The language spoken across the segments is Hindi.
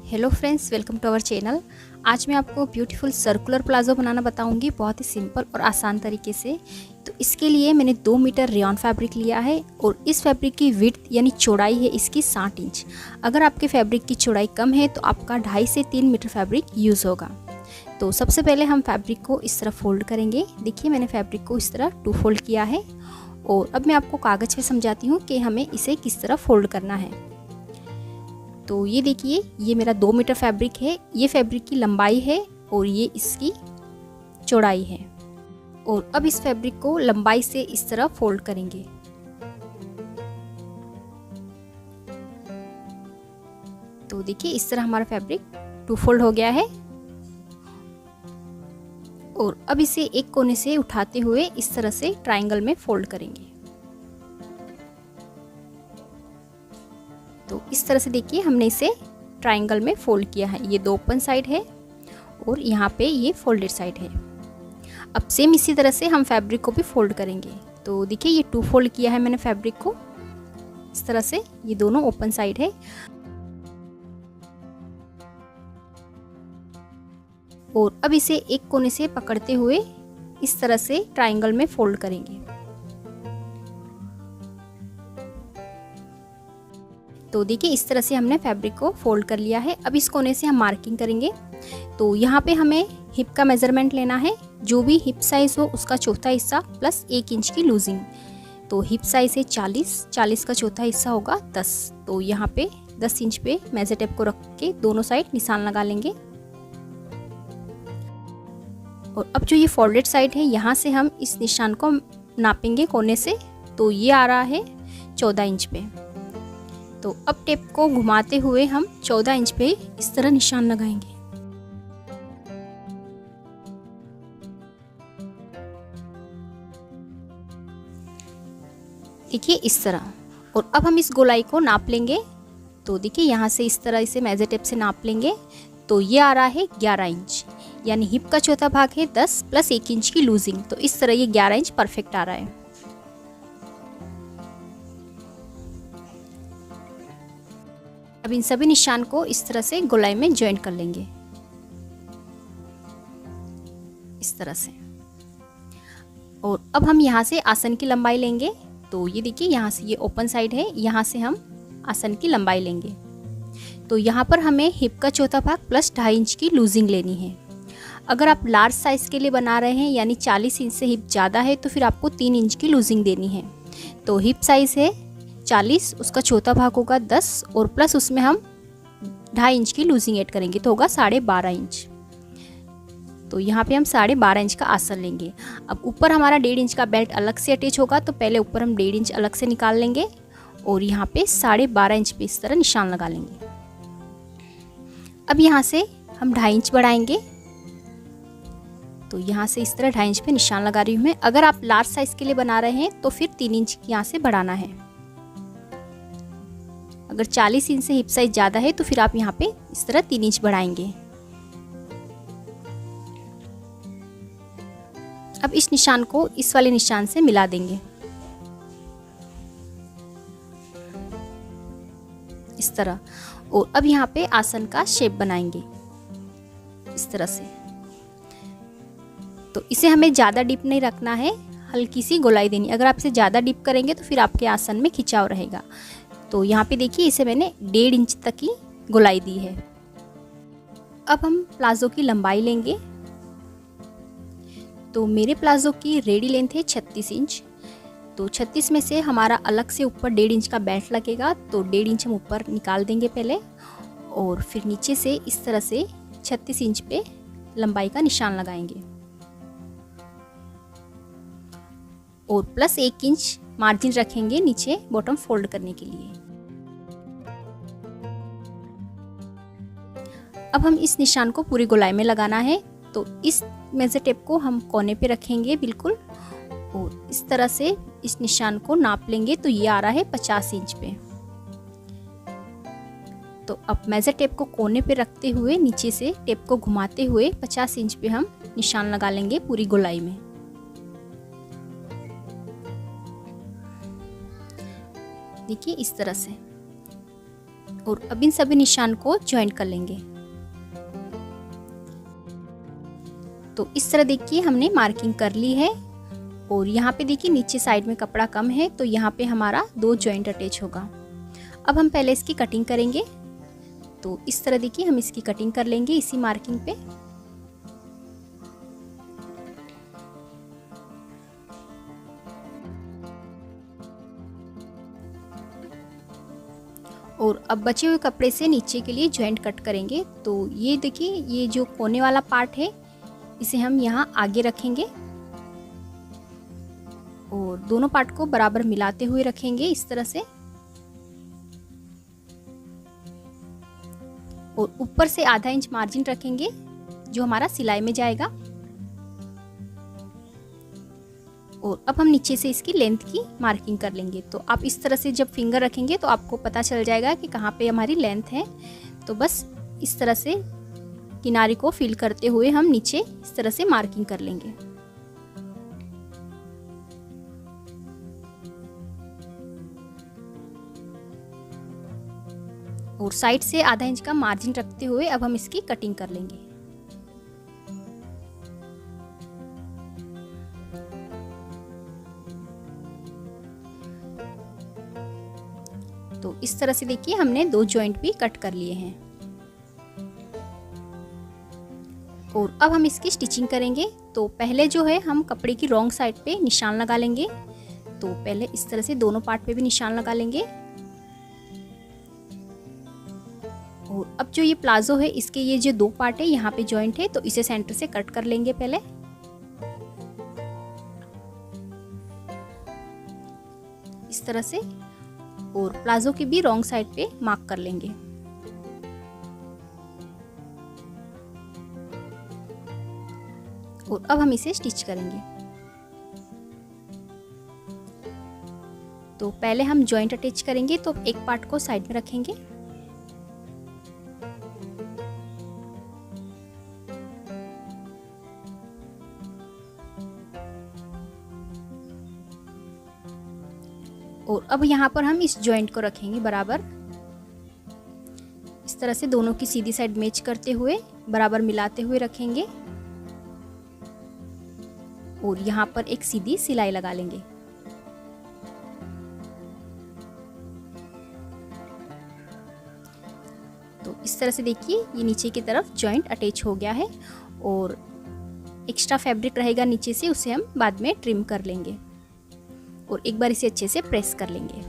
Hello friends, welcome to our channel. आज मैं आपको ब्यूटीफुल सर्कुलर प्लाजो बनाना बताऊंगी बहुत ही सिंपल और आसान तरीके से। तो इसके लिए मैंने 2 मीटर रेयॉन फैब्रिक लिया है और इस फैब्रिक की विड्थ यानी चौड़ाई है इसकी 60 इंच। अगर आपके फैब्रिक की चौड़ाई कम है तो आपका 2.5 से 3 मीटर फैब्रिक यूज़ होगा। तो सबसे पहले हम फैब्रिक को इस तरह फोल्ड करेंगे। देखिए मैंने फैब्रिक को इस तरह 2 फोल्ड किया है और अब मैं आपको कागज़ पे समझाती हूँ कि हमें इसे किस तरह फोल्ड करना है। तो ये देखिए, ये मेरा 2 मीटर फैब्रिक है, ये फैब्रिक की लंबाई है और ये इसकी चौड़ाई है। और अब इस फैब्रिक को लंबाई से इस तरह फोल्ड करेंगे। तो देखिए इस तरह हमारा फैब्रिक 2 फोल्ड हो गया है और अब इसे एक कोने से उठाते हुए इस तरह से ट्रायंगल में फोल्ड करेंगे। तो इस तरह से देखिए हमने इसे ट्रायंगल में फोल्ड किया है। ये 2 ओपन साइड है और यहाँ पे ये फोल्डेड साइड है। अब सेम इसी तरह से हम फैब्रिक को भी फोल्ड करेंगे। तो देखिए ये 2 फोल्ड किया है मैंने फैब्रिक को इस तरह से, ये दोनों ओपन साइड है। और अब इसे एक कोने से पकड़ते हुए इस तरह से ट्रायंगल में फोल्ड करेंगे। तो देखिए इस तरह से हमने फैब्रिक को फोल्ड कर लिया है। अब इस कोने से हम मार्किंग करेंगे। तो यहाँ पे हमें हिप का मेजरमेंट लेना है। जो भी हिप साइज हो उसका चौथा हिस्सा प्लस 1 इंच की लूजिंग। तो हिप साइज है 40 का चौथा हिस्सा होगा 10। तो यहाँ पे 10 इंच पे मेजर टेप को रख के दोनों साइड निशान लगा लेंगे। और अब जो ये फोल्डेड साइड है यहाँ से हम इस निशान को नापेंगे कोने से। तो ये आ रहा है 14 इंच पे। तो अब टेप को घुमाते हुए हम 14 इंच पे इस तरह निशान लगाएंगे। देखिए इस तरह। और अब हम इस गोलाई को नाप लेंगे। तो देखिए यहाँ से इस तरह इसे मेजर टेप से नाप लेंगे। तो ये आ रहा है 11 इंच, यानी हिप का चौथा भाग है 10 प्लस 1 इंच की लूजिंग। तो इस तरह ये 11 इंच परफेक्ट आ रहा है। अब इन सभी निशान को इस तरह से गोलाई में ज्वाइन कर लेंगे इस तरह से। और अब हम यहाँ से आसन की लंबाई लेंगे। तो ये देखिए यहाँ से ये ओपन साइड है, यहाँ से हम आसन की लंबाई लेंगे। तो यहाँ पर हमें हिप का चौथा भाग प्लस 2.5 इंच की लूजिंग लेनी है। अगर आप लार्ज साइज के लिए बना रहे हैं यानी 40 इंच से हिप ज़्यादा है तो फिर आपको 3 इंच की लूजिंग देनी है। तो हिप साइज है 40, उसका चौथा भाग होगा 10 और प्लस उसमें हम 2.5 इंच की लूजिंग ऐड करेंगे तो होगा 12.5 इंच। तो यहाँ पे हम 12.5 इंच का आसन लेंगे। अब ऊपर हमारा 1.5 इंच का बेल्ट अलग से अटैच होगा तो पहले ऊपर हम 1.5 इंच अलग से निकाल लेंगे और यहाँ पे 12.5 इंच पे इस तरह निशान लगा लेंगे। अब यहाँ से हम 2.5 इंच बढ़ाएंगे। तो यहाँ से इस तरह 2.5 इंच पे निशान लगा रही हूँ मैं। अगर आप लार्ज साइज के लिए बना रहे हैं तो फिर 3 इंच यहाँ से बढ़ाना है। अगर 40 इंच से हिप साइज ज़्यादा है तो फिर आप यहाँ पे इस तरह 3 इंच बढ़ाएंगे। अब इस निशान को इस वाले निशान से मिला देंगे इस तरह। और अब यहाँ पे आसन का शेप बनाएंगे इस तरह से। तो इसे हमें ज़्यादा डीप नहीं रखना है, हल्की सी गोलाई देनी। अगर आप इसे ज़्यादा डीप करेंगे तो फिर आपके आसन में खिंचाव रहेगा। तो यहाँ पे देखिए इसे मैंने 1.5 इंच तक की गोलाई दी है। अब हम प्लाजो की लंबाई लेंगे। तो मेरे प्लाजो की रेडी लेंथ है 36 इंच। तो 36 में से हमारा अलग से ऊपर 1.5 इंच का बेल्ट लगेगा। तो 1.5 इंच हम ऊपर निकाल देंगे पहले और फिर नीचे से इस तरह से 36 इंच पे लंबाई का निशान लगाएंगे और प्लस 1 इंच मार्जिन रखेंगे नीचे बॉटम फोल्ड करने के लिए। अब हम इस निशान को पूरी गोलाई में लगाना है। तो इस मेजर टेप को हम कोने पे रखेंगे बिल्कुल और इस तरह से इस निशान को नाप लेंगे। तो ये आ रहा है 50 इंच पे। तो अब मेजर टेप को कोने पे रखते हुए नीचे से टेप को घुमाते हुए 50 इंच पे हम निशान लगा लेंगे पूरी गोलाई में। देखिए इस तरह से। और अब इन सभी निशान को ज्वाइंट कर लेंगे। तो इस तरह देखिए हमने मार्किंग कर ली है और यहाँ पे देखिए नीचे साइड में कपड़ा कम है तो यहाँ पे हमारा 2 जॉइंट अटैच होगा। अब हम पहले इसकी कटिंग करेंगे। तो इस तरह देखिए हम इसकी कटिंग कर लेंगे इसी मार्किंग पे। और अब बचे हुए कपड़े से नीचे के लिए जॉइंट कट करेंगे। तो ये देखिए ये जो कोने वाला पार्ट है इसे हम यहाँ आगे रखेंगे और दोनों पार्ट को बराबर मिलाते हुए रखेंगे इस तरह से। और ऊपर से आधा इंच मार्जिन रखेंगे जो हमारा सिलाई में जाएगा। और अब हम नीचे से इसकी लेंथ की मार्किंग कर लेंगे। तो आप इस तरह से जब फिंगर रखेंगे तो आपको पता चल जाएगा कि कहाँ पे हमारी लेंथ है। तो बस इस तरह से किनारे को फिल करते हुए हम नीचे इस तरह से मार्किंग कर लेंगे। और साइड से आधा इंच का मार्जिन रखते हुए अब हम इसकी कटिंग कर लेंगे। तो इस तरह से देखिए हमने 2 जॉइंट भी कट कर लिए हैं। और अब हम इसकी स्टिचिंग करेंगे। तो पहले जो है हम कपड़े की रॉन्ग साइड पे निशान लगा लेंगे। तो पहले इस तरह से दोनों पार्ट पे भी निशान लगा लेंगे। और अब जो ये प्लाजो है इसके ये जो 2 पार्ट है यहाँ पे जॉइंट है तो इसे सेंटर से कट कर लेंगे पहले। इस तरह से। और प्लाजो की भी रॉन्ग साइड पे मार्क कर लेंगे। और अब हम इसे स्टिच करेंगे। तो पहले हम जॉइंट अटैच करेंगे। तो एक पार्ट को साइड में रखेंगे और अब यहाँ पर हम इस जॉइंट को रखेंगे बराबर। इस तरह से दोनों की सीधी साइड मैच करते हुए बराबर मिलाते हुए रखेंगे और यहाँ पर एक सीधी सिलाई लगा लेंगे। तो इस तरह से देखिए ये नीचे की तरफ जॉइंट अटैच हो गया है और एक्स्ट्रा फैब्रिक रहेगा नीचे से उसे हम बाद में ट्रिम कर लेंगे और एक बार इसे अच्छे से प्रेस कर लेंगे।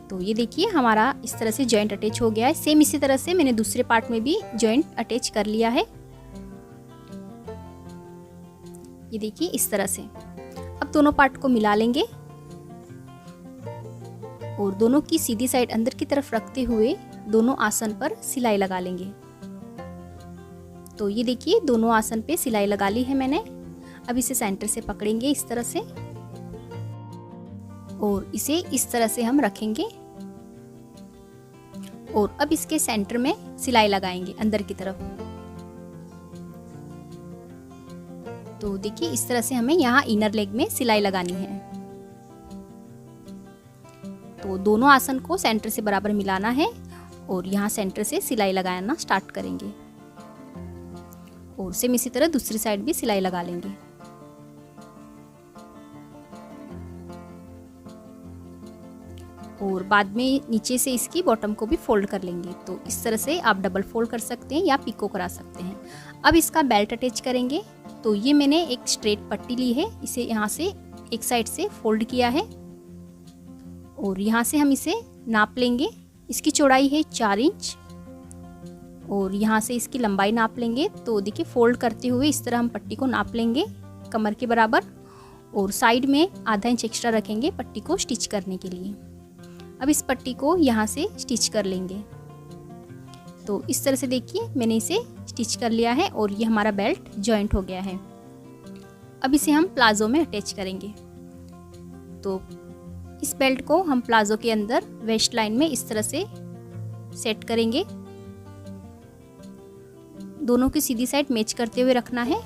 तो ये देखिए हमारा इस तरह से जॉइंट अटैच हो गया है। सेम इसी तरह से मैंने दूसरे पार्ट में भी जॉइंट अटैच कर लिया है। ये देखिए इस तरह से। अब दोनों पार्ट को मिला लेंगे और दोनों की सीधी साइड अंदर की तरफ रखते हुए दोनों आसन पर सिलाई लगा लेंगे। तो ये देखिए दोनों आसन पे सिलाई लगा ली है मैंने। अब इसे सेंटर से पकड़ेंगे इस तरह से और इसे इस तरह से हम रखेंगे और अब इसके सेंटर में सिलाई लगाएंगे अंदर की तरफ। तो देखिए इस तरह से हमें यहाँ इनर लेग में सिलाई लगानी है। तो दोनों आसन को सेंटर से बराबर मिलाना है और यहाँ सेंटर से सिलाई लगाना स्टार्ट करेंगे और सेम इसी तरह दूसरी साइड भी सिलाई लगा लेंगे। और बाद में नीचे से इसकी बॉटम को भी फोल्ड कर लेंगे। तो इस तरह से आप डबल फोल्ड कर सकते हैं या पिको करा सकते हैं। अब इसका बेल्ट अटैच करेंगे। तो ये मैंने एक स्ट्रेट पट्टी ली है, इसे यहाँ से एक साइड से फोल्ड किया है और यहाँ से हम इसे नाप लेंगे। इसकी चौड़ाई है 4 इंच और यहाँ से इसकी लंबाई नाप लेंगे। तो देखिए फोल्ड करते हुए इस तरह हम पट्टी को नाप लेंगे कमर के बराबर और साइड में आधा इंच एक्स्ट्रा रखेंगे पट्टी को स्टिच करने के लिए। अब इस पट्टी को यहाँ से स्टिच कर लेंगे। तो इस तरह से देखिए मैंने इसे स्टिच कर लिया है और ये हमारा बेल्ट जॉइंट हो गया है। अब इसे हम प्लाजो में अटैच करेंगे। तो इस बेल्ट को हम प्लाजो के अंदर वेस्ट लाइन में इस तरह से सेट करेंगे। दोनों की सीधी साइड मैच करते हुए रखना है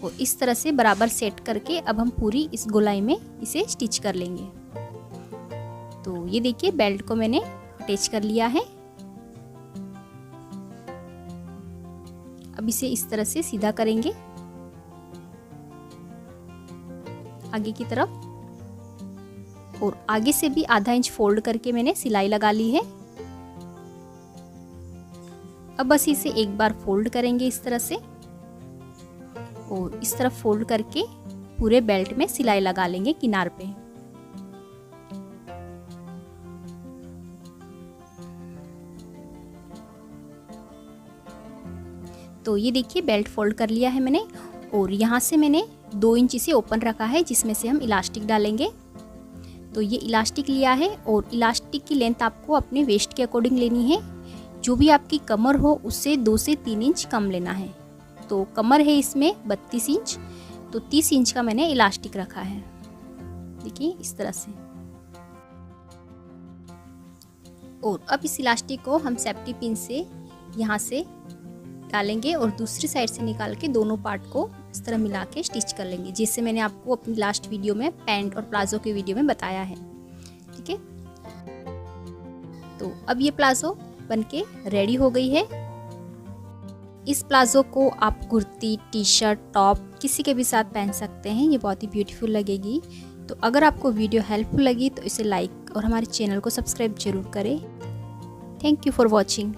और इस तरह से बराबर सेट करके अब हम पूरी इस गोलाई में इसे स्टिच कर लेंगे। तो ये देखिए बेल्ट को मैंने अटैच कर लिया है। अब इसे इस तरह से सीधा करेंगे आगे की तरफ, और आगे से भी आधा इंच फोल्ड करके मैंने सिलाई लगा ली है। अब बस इसे एक बार फोल्ड करेंगे इस तरह से, और इस तरफ फोल्ड करके पूरे बेल्ट में सिलाई लगा लेंगे किनार पे। तो ये देखिए बेल्ट फोल्ड कर लिया है मैंने, और यहाँ से मैंने 2 इंच इसे ओपन रखा है जिसमें से हम इलास्टिक डालेंगे। तो ये इलास्टिक लिया है, और इलास्टिक की लेंथ आपको अपने वेस्ट के अकॉर्डिंग लेनी है। जो भी आपकी कमर हो उससे 2 से 3 इंच कम लेना है। तो कमर है इसमें 32 इंच, तो 30 इंच का मैंने इलास्टिक रखा है। देखिए इस तरह से। और अब इस इलास्टिक को हम सेफ्टी पिन से यहाँ से डालेंगे और दूसरी साइड से निकाल के दोनों पार्ट को इस तरह मिला के स्टिच कर लेंगे, जैसे मैंने आपको अपनी लास्ट वीडियो में पैंट और प्लाजो के वीडियो में बताया है। ठीक है, तो अब ये प्लाजो बनके रेडी हो गई है। इस प्लाजो को आप कुर्ती, टी शर्ट, टॉप किसी के भी साथ पहन सकते हैं। ये बहुत ही ब्यूटीफुल लगेगी। तो अगर आपको वीडियो हेल्पफुल लगी तो इसे लाइक और हमारे चैनल को सब्सक्राइब जरूर करें। Thank you for watching.